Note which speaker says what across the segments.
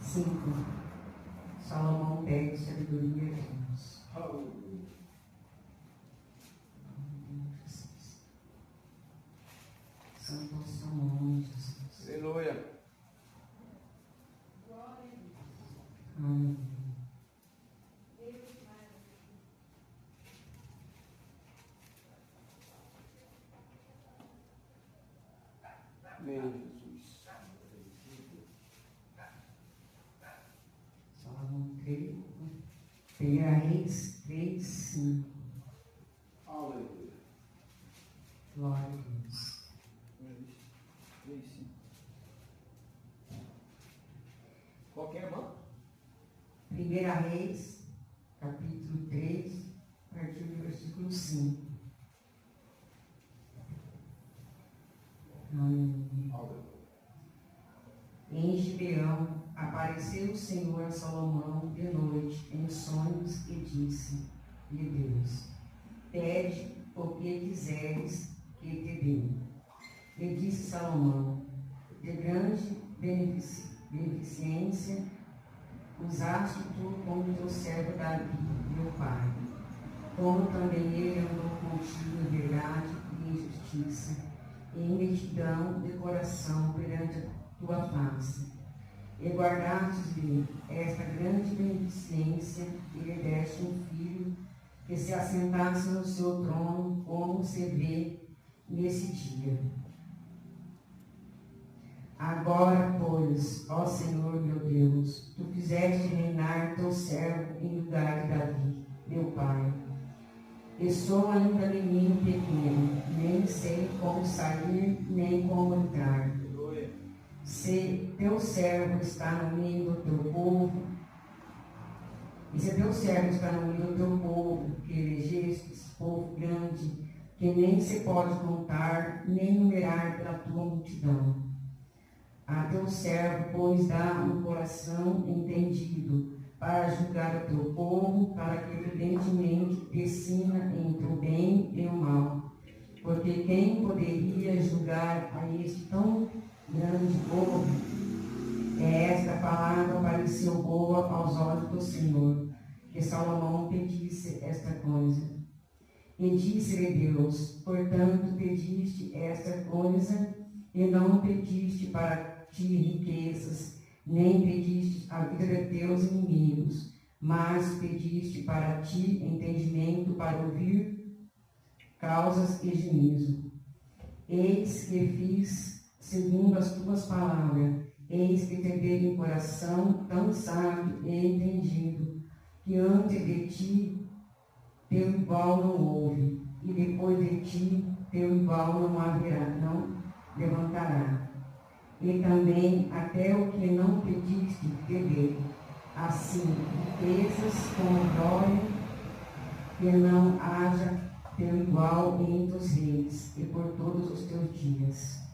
Speaker 1: 5. Salomão pede sabedoria a Deus. Santo Salomão, Jesus.
Speaker 2: Aleluia.
Speaker 1: Amém.
Speaker 2: Amém, Jesus.
Speaker 1: Salomão 3. 1 Reis 3, 5.
Speaker 2: Aleluia.
Speaker 1: Glória a Deus.
Speaker 2: 3, 5. Qual que é, irmão?
Speaker 1: 1 Reis, capítulo 3, a partir do versículo 5. Em Gibeão apareceu o Senhor a Salomão de noite em sonhos e disse-lhe Deus: pede o que quiseres que te dê. E disse Salomão: de grande beneficência usaste tu como teu servo Davi, meu pai, como também ele andou contigo em verdade e em justiça, e em retidão de coração perante a tua face. E guardaste-lhe esta grande beneficência e lhe deste um filho que se assentasse no seu trono, como se vê nesse dia. Agora, pois, ó Senhor meu Deus, tu fizeste reinar teu servo em lugar de Davi, meu pai. E sou ainda menino pequeno, nem sei como sair, nem como entrar. Se teu servo está no meio do teu povo, e se teu servo está no meio do teu povo, que elegeste, povo grande, que nem se pode contar, nem numerar pela tua multidão. A teu servo, pois, dá um coração entendido para julgar o teu povo, para que evidentemente decina entre o bem e o mal. Porque quem poderia julgar a este tão grande povo? Esta palavra pareceu boa aos olhos do Senhor, que Salomão pedisse esta coisa. E disse-lhe Deus: portanto pediste esta coisa, e não pediste para ti riquezas, nem pediste a vida de teus inimigos, mas pediste para ti entendimento para ouvir causas e juízo. Eis que fiz segundo as tuas palavras, eis que te dei um coração tão sábio e entendido, que antes de ti teu igual não houve, e depois de ti teu igual não haverá, não levantará. E também até o que não pediste te dei, assim, riquezas como glória, que não haja teu igual entre os reis, e por todos os teus dias.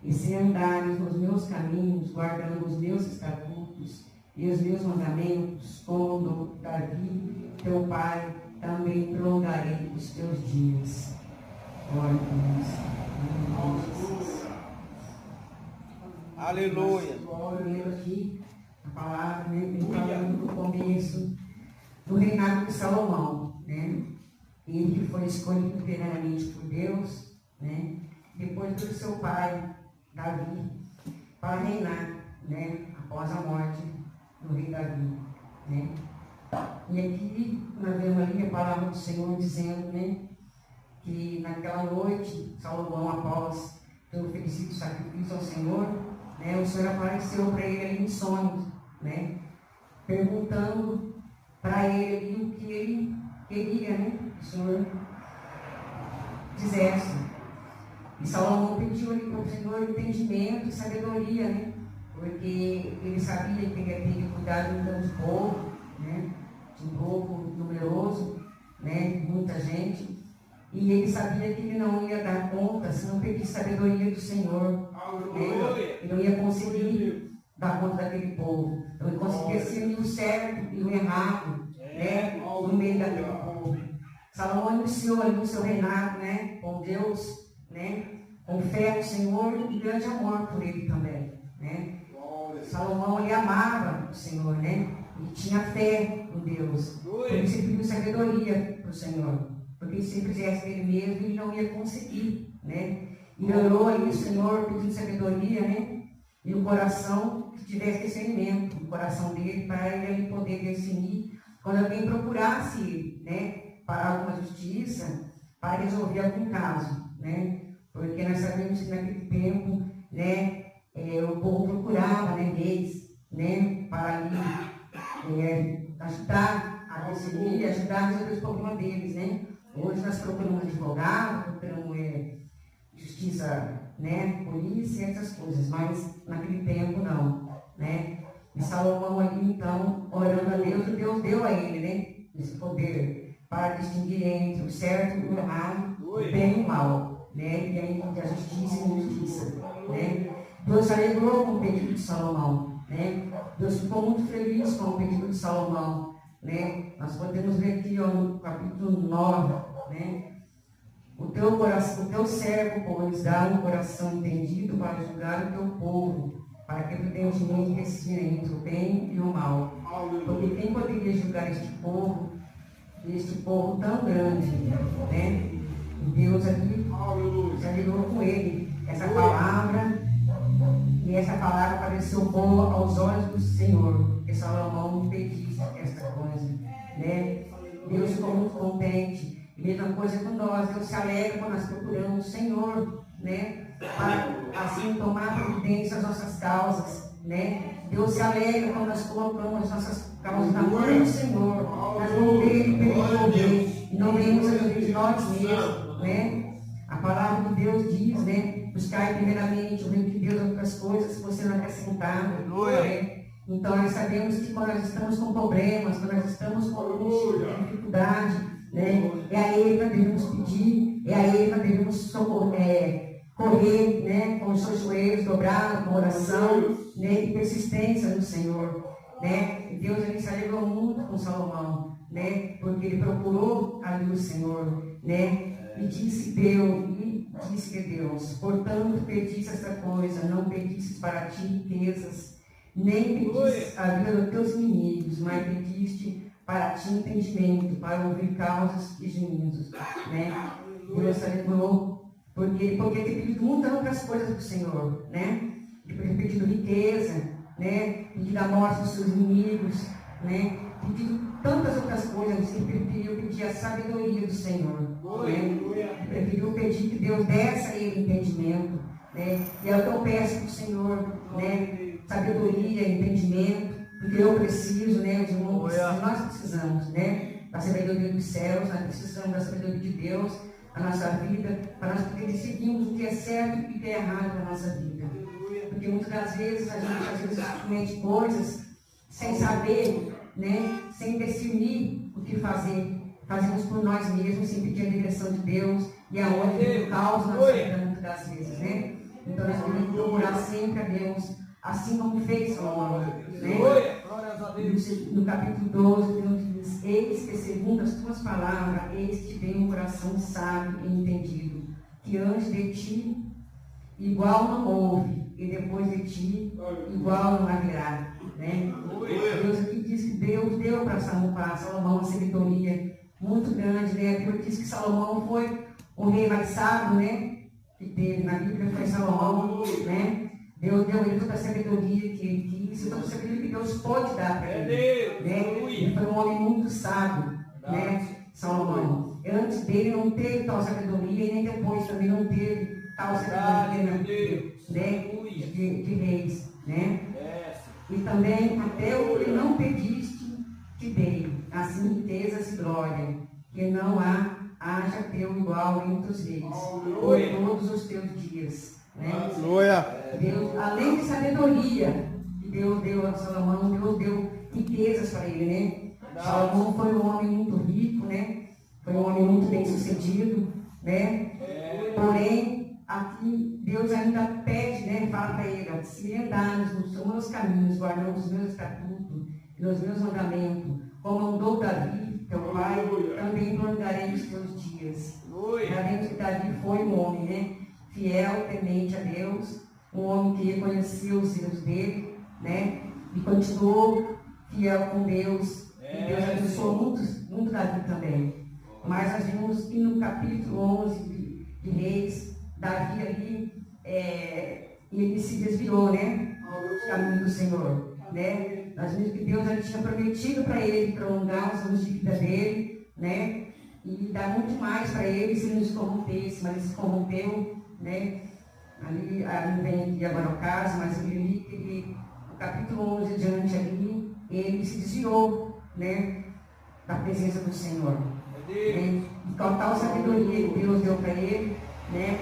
Speaker 1: E se andares nos meus caminhos, guardando os meus estatutos e os meus mandamentos, como do Davi, teu pai, também prolongarei os teus dias. Glória a Deus.
Speaker 2: Aleluia.
Speaker 1: Glória, lendo aqui a palavra, né, falando no começo do reinado de Salomão, né? Ele que foi escolhido primeiramente por Deus, né? Depois do seu pai, Davi, para reinar, né? Após a morte do rei Davi, né? E aqui nós vemos ali a palavra do Senhor dizendo, né? Que naquela noite, Salomão, após ter oferecido sacrifício ao Senhor, né, o Senhor apareceu para ele ali em sonhos, né, perguntando para ele ali o que ele queria, né, que o Senhor dissesse. E Salomão pediu ali para o Senhor entendimento e sabedoria, né, porque ele sabia que ele ia ter que cuidar de um grande povo, né, de um povo numeroso, né, muita gente. E ele sabia que ele não ia dar conta se não pedisse sabedoria do Senhor. Né? Ele não ia conseguir dar conta daquele povo. Então ele conseguia ser o certo e o errado, né? No meio daquele povo. Salomão iniciou ali o seu reinado, né? Com Deus, né? com fé no Senhor e grande amor por ele também, né? Salomão, ele amava o Senhor, né? Ele tinha fé em Deus. Por isso ele pediu sabedoria para o Senhor. Porque se ele fizesse dele mesmo, ele não ia conseguir, né? E orou ali o Senhor pedindo sabedoria, né? E o coração que tivesse discernimento, o coração dele, para ele poder definir quando alguém procurasse, né, para alguma justiça, para resolver algum caso, né? Porque nós sabemos que naquele tempo, né, o povo procurava, né, leis, né, para ali ajudar a decidir, ajudar a resolver os problemas deles, né? Hoje nós procuramos advogado, procuramos justiça, né, polícia, essas coisas, mas naquele tempo não, né? E Salomão ali, então, orando a Deus, e Deus deu a ele, né, esse poder para distinguir entre o certo e o errado, o bem e o mal, né, e entre a justiça e a injustiça, né? Deus se alegrou com o pedido de Salomão, né? Deus ficou muito feliz com o pedido de Salomão, né? Nós podemos ver aqui, ó, no capítulo 9, né? O teu servo, pois, dá um coração entendido para julgar o teu povo, para que prudentemente decida entre o bem e o mal. Porque quem poderia julgar este povo tão grande, né? E Deus aqui se alegrou com ele. Essa palavra pareceu boa aos olhos do Senhor, porque Salomão pedisse esta coisa, né? Deus ficou muito contente. Mesma coisa com nós, Deus se alegra quando nós procuramos o Senhor, né? Para assim tomar providência as nossas causas, né? Deus se alegra quando nós colocamos as nossas causas na mão do Senhor, nós vamos dele pelo resolver, e não vemos a vida de nós mesmos, né? A palavra de Deus diz, né? Buscar primeiramente o reino de Deus, outras coisas, você não acrescentar, né? Então nós sabemos que quando nós estamos com problemas, quando nós estamos com dificuldade, né? É a Ele que nós devemos pedir, é a Ele que nós devemos correr, né? Com os seus joelhos dobrados, com oração, né? E persistência no Senhor, né? E Deus ele se alegrou muito com Salomão, né? Porque ele procurou ali o Senhor, né? E disse que Deus, portanto pediste esta coisa, não pedistes para ti riquezas, nem pediste a vida dos teus inimigos, mas pediste para ti entendimento, para ouvir causas e gemidos, né? Deus se alegrou, porque ele poderia ter pedido muitas outras coisas do Senhor, né? Ele poderia ter pedido riqueza, né? Pedido a morte dos seus inimigos, né? Pedido tantas outras coisas, ele preferiu pedir a sabedoria do Senhor, né? Ele preferiu pedir que Deus desse a ele entendimento, né? E é o que eu peço para o Senhor, né? Sabedoria, entendimento, porque eu preciso, né? Os irmãos, nós precisamos, né? Da sabedoria dos céus, nós precisamos da sabedoria de Deus na nossa vida, para nós poder decidirmos o que é certo e o que é errado na nossa vida. Porque muitas das vezes a gente comete coisas sem saber, né? Sem discernir o que fazer. Fazemos por nós mesmos, sem pedir a direção de Deus, e aonde Deus causa na nossa vida muitas das vezes, né? Então nós devemos procurar sempre a Deus, assim como fez Salomão, né? No capítulo 12, Deus diz: eis que segundo as tuas palavras, eis que tem um coração sábio e entendido, que antes de ti igual não houve, e depois de ti igual não haverá, né? Deus aqui diz que Deus deu para Salomão uma sabedoria muito grande, né? Deus diz que Salomão foi o rei mais sábio, né? Que teve na Bíblia, foi Salomão, né? Deus deu ele toda a sabedoria que ele quis, toda a sabedoria que Deus pode dar para ele, né? Ele foi um homem muito sábio, né? Salomão. Antes dele não teve tal sabedoria, e nem depois também não teve tal sabedoria, né? De reis, né? E também até o que não pediste te dei, assim riquezas e glória, que não haja teu igual entre os reis, por todos os teus dias. Né? Deus, além de sabedoria que Deus deu a Salomão, Deus deu riquezas para ele, né? Salomão foi um homem muito rico, né? Foi um homem muito bem sucedido, né? Porém, aqui Deus ainda pede, né? Fala para ele: ó, se andares nos meus caminhos, guardando os meus estatutos e os meus mandamentos, como andou Davi, teu pai, também prolongarei os teus dias. Sabemos que Davi foi um homem, né? fiel, temente a Deus, um homem que reconheceu os erros dele, né? E continuou fiel com Deus. E Deus abençoou muito Davi também. Mas nós vimos que no capítulo 11 de Reis, Davi ali, ele se desviou, né? Do caminho do Senhor, né? Nós vimos que Deus já tinha prometido para ele prolongar os anos de vida dele, né? E dar muito mais para ele se ele não se corrompesse, mas ele se corrompeu, né? Ali não vem aqui agora o caso, mas eu li que ele, no capítulo 11 adiante ali, ele se desviou, né? Da presença do Senhor. Né? E com tal sabedoria que Deus deu para ele, né?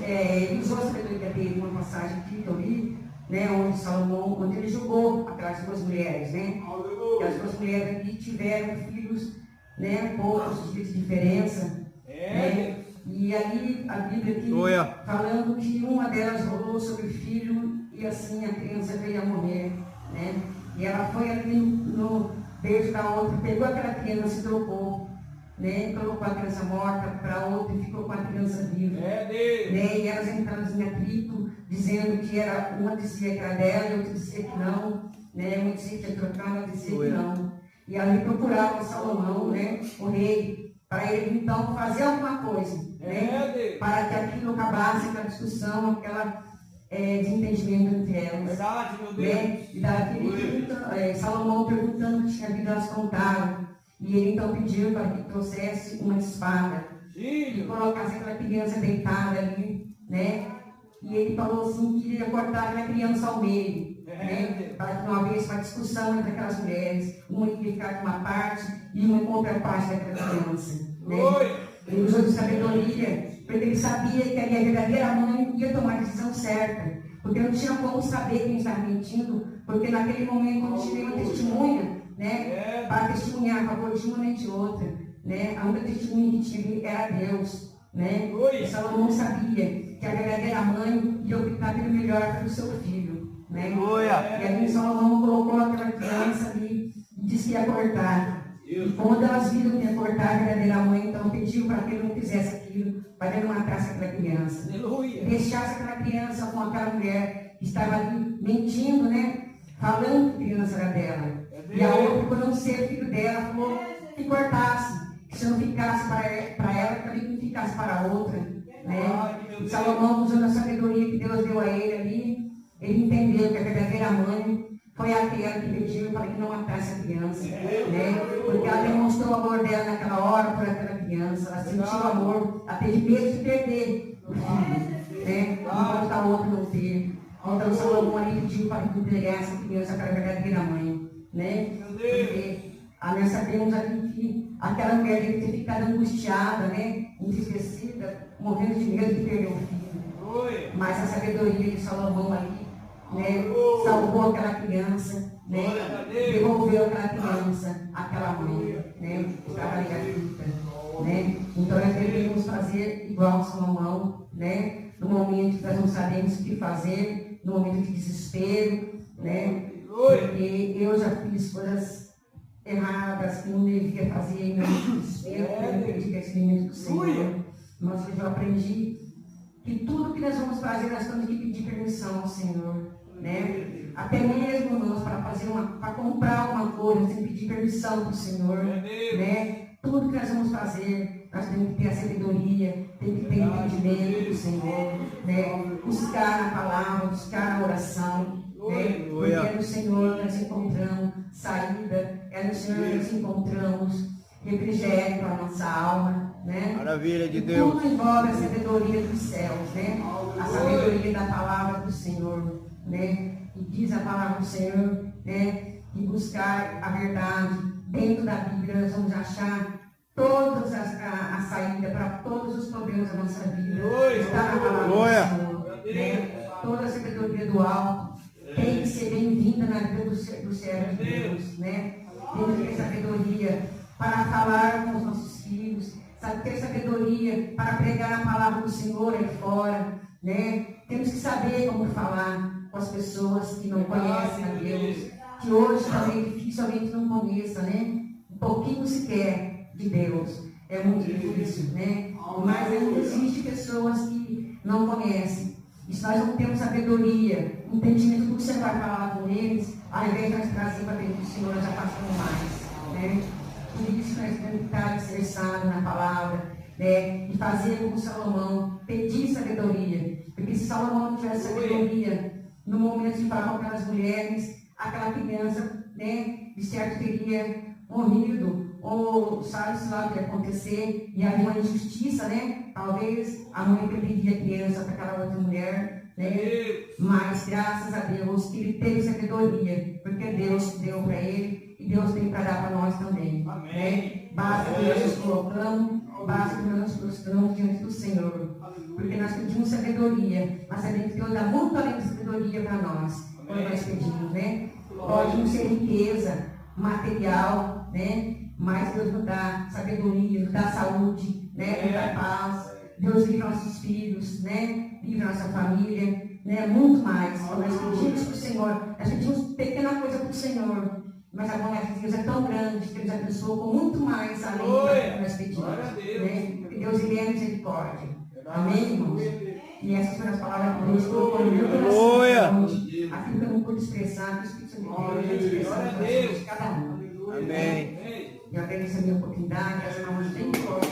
Speaker 1: Ele usou a sabedoria dele, uma passagem que eu li, né? Onde ele julgou aquelas duas mulheres, né? E as duas mulheres ali tiveram filhos, né? Poucos dias de diferença, né? E ali a Bíblia aqui falando que uma delas rolou sobre o filho e assim a criança veio a morrer, né? E ela foi ali no beijo da outra, pegou aquela criança e trocou, né? Colocou a criança morta para outra e ficou com a criança viva, né? E elas entraram em atrito, dizendo que era, uma dizia que era dela e outra dizia que não, né? Uma dizia que ia trocar, outra dizia que não. E ali procurava Salomão, né? O rei, para ele então fazer alguma coisa, né? Para que aquilo acabasse, aquela discussão, aquela desentendimento entre elas. Verdade, meu Deus. Né? E Davi, Salomão perguntando que tinha havido, elas contaram. E ele então pediu para que trouxesse uma espada e colocasse aquela criança deitada ali, né? E ele falou assim que ia cortar aquela criança ao meio, né? Para que não houvesse uma discussão entre aquelas mulheres, uma ia ficar com uma parte e uma com outra parte daquela criança, né? Ele usou de sabedoria, porque ele sabia que a verdadeira mãe ia tomar a decisão certa, porque não tinha como saber quem estava mentindo, porque naquele momento não tinha nenhuma testemunha, né? Para testemunhar a favor de uma nem de outra, né? A única testemunha que tinha era Deus, né? E Salomão sabia que a verdadeira mãe ia optar pelo melhor para o seu filho, né? E ali Salomão colocou aquela criança ali e disse que ia cortar. E quando elas viram que ia cortar, a verdadeira mãe então pediu para que ele não fizesse aquilo, para ele não matasse aquela criança. Deixasse aquela criança com aquela mulher que estava ali mentindo, né? Falando que a criança era dela. E a outra, por não ser filho dela, falou que cortasse, que se não ficasse para ela, também não ficasse para a outra, né? E Salomão, usando a sabedoria que Deus deu a ele ali, ele entendeu que a verdadeira mãe foi aquela que pediu para que não matasse a criança, né? Porque ela demonstrou o amor dela naquela hora por aquela criança, ela sentiu o amor, ela teve medo de perder o filho, né? Enquanto a outra não teve. Então Salomão ali pediu para que entregasse a criança para a verdadeira mãe, né? Porque nós sabemos aqui que aquela mulher deve ter ficado angustiada, né? Entristecida, morrendo de medo de perder o filho. Mas a sabedoria de Salomão ali, né? Salvou aquela criança, né? Devolveu aquela criança àquela mãe, né? Estava ali aflita, né? Então nós deveríamos fazer igual Salomão, né? No momento que nós não sabemos o que fazer, no momento de desespero, né? Porque eu já fiz coisas erradas que não devia fazer, no momento de desespero, porque eu perdi conhecimento do Senhor. Mas eu aprendi que tudo que nós vamos fazer, nós temos que pedir permissão ao Senhor, né? Até mesmo nós, para comprar alguma coisa, tem que pedir permissão do Senhor, né? Tudo que nós vamos fazer, nós temos que ter a sabedoria, tem que ter entendimento do Senhor, né? Buscar a palavra, buscar a oração, né? Porque é no Senhor nós encontramos saída, é no Senhor nós encontramos refrigério para a nossa alma, né? Maravilha de Deus. Tudo envolve a sabedoria dos céus, né? A sabedoria da palavra do Senhor, né? E diz a palavra do Senhor, né? E buscar a verdade dentro da Bíblia, nós vamos achar todas a saída para todos os problemas da nossa vida. Está na palavra do Senhor, né? Toda a sabedoria do alto tem que ser bem-vinda na vida do servo de Deus, né? Temos que ter sabedoria para falar com os nossos filhos, ter sabedoria para pregar a palavra do Senhor aí fora, né? Temos que saber como falar com as pessoas que não conhecem a Deus, que hoje também dificilmente não conheça, né? Um pouquinho sequer de Deus. É muito difícil, né? Mas ainda existem pessoas que não conhecem. E se nós não temos sabedoria, entendimento do que você vai falar com eles, ao invés de nós trazer para dentro do Senhor, nós já passamos mais. Né? Por isso nós temos que estar alicerçados na palavra, né? E fazer como Salomão, pedir sabedoria. Porque se Salomão não tivesse sabedoria, no momento de falar com aquelas mulheres, aquela criança, né, de certo teria morrido, ou sabe-se lá o que ia acontecer, e havia uma injustiça, né? Talvez a mãe perderia a criança para aquela outra mulher, né? Mas graças a Deus que ele teve sabedoria, porque Deus deu para ele e Deus tem para dar para nós também. Né? Basta que nós nos colocamos, basta que nós nos prostramos diante do Senhor, porque nós pedimos sabedoria, mas sabemos que Deus dá muito além de sabedoria para nós, quando nós pedimos, né? Pode não ser riqueza material, né? Mas Deus nos dá sabedoria, nos dá saúde, né? Nos dá paz. Deus livra nossos filhos, né? Livra nossa família, né? Muito mais. Quando nós pedimos para o Senhor, nós pedimos pequena coisa para o Senhor, mas a bondade de Deus é tão grande que Deus abençoa com muito mais além do que nós pedimos. Né? Porque Deus ele é misericórdia. Amém, irmãos? E essas foram as palavras que Deus colocou no meu coração. Aquilo que eu não pude expressar, que o Espírito Santo de Deus expressar no coração de cada um.
Speaker 2: Amém.
Speaker 1: Eu agradeço a minha oportunidade, as mãos bem fortes.